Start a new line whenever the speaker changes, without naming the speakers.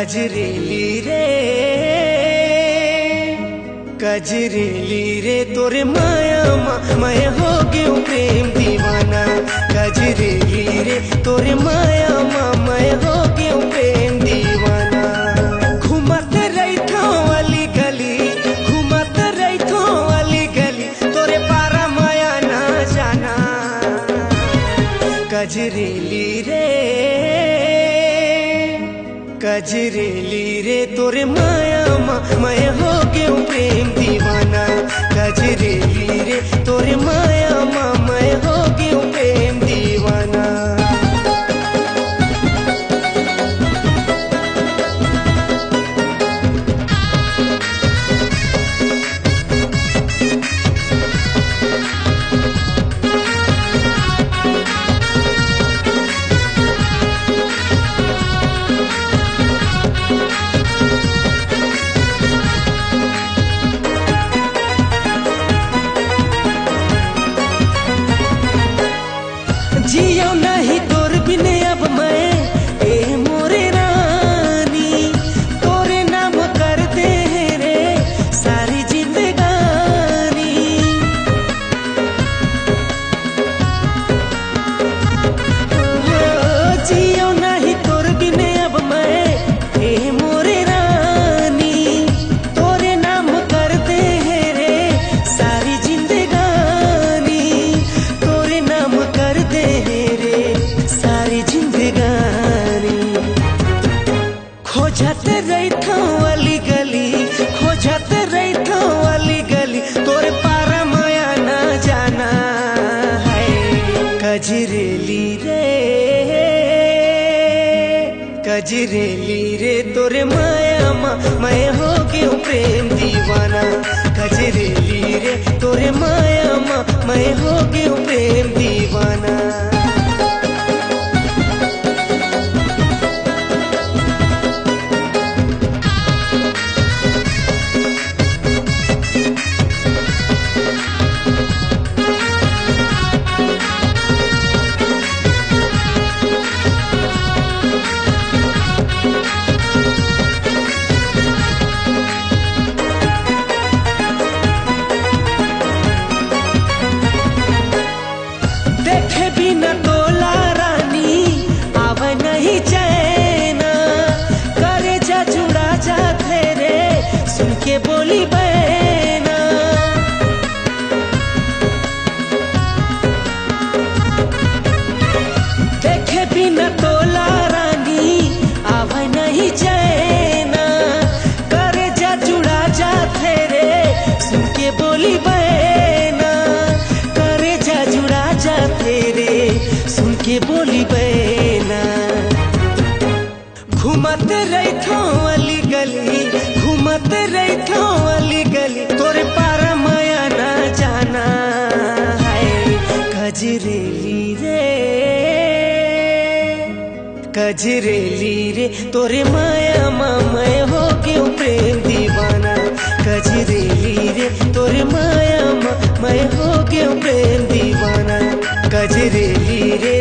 कजरेली रे कजरेली रे तोरे माया मैं हो गयो प्रेम दीवाना। कजरेली रे तोरे माया मैं हो गयो प्रेम दीवाना। घूमत रहिथो वाली गली घूमत रहिथो वाली गली तोरे पारा माया ना जाना। कजरेली रे कजरेली रे तोरे माया मैं हो गयो प्रेम दीवाना। कजरेली रे तोरे माया मैं हो गयो प्रेम दीवाना। जियो नहीं तोर बिने अब मैं ए मोरे रानी। तोरे नाम कर दे रे सारी जिंदगानी। जियो नहीं तोर बिने अब मैं ए मोरे रानी। तोरे नाम कर दे रे सारी जिंदगानी। तोरे नाम कर दे सारी जिंदगानी। खोजत रहिथो वाली गली खोजत रहिथो वाली गली तोरे पारा माया ना जाना है। कजरेली रे कजरेली रे तोरे माया मैं हो गयो प्रेम दीवाना। कजरेली रे तोरे माया मैं हो गयो प्रेम दीवाना। देखे बिना तोला रानी आव नहीं चैना। करे जा जुड़ा जा तेरे सुन के बोली बहना। देखे बिना तोला रानी आव नहीं चैना। करे जा जुड़ा जा तेरे सुन के बोली बहना। करे जा जुड़ा जा तेरे सुन के बोली बहना। घूमत रहिथो वाली गली घूमत रहिथो वाली गली तोरे पारा माया ना जाना है। कजरेली रे कजरेली रे तोरे माया मैं हो गयो प्रेम दीवाना। कजरेली रे तोरे माया मैं हो गयो प्रेम दीवाना। कजरेली रे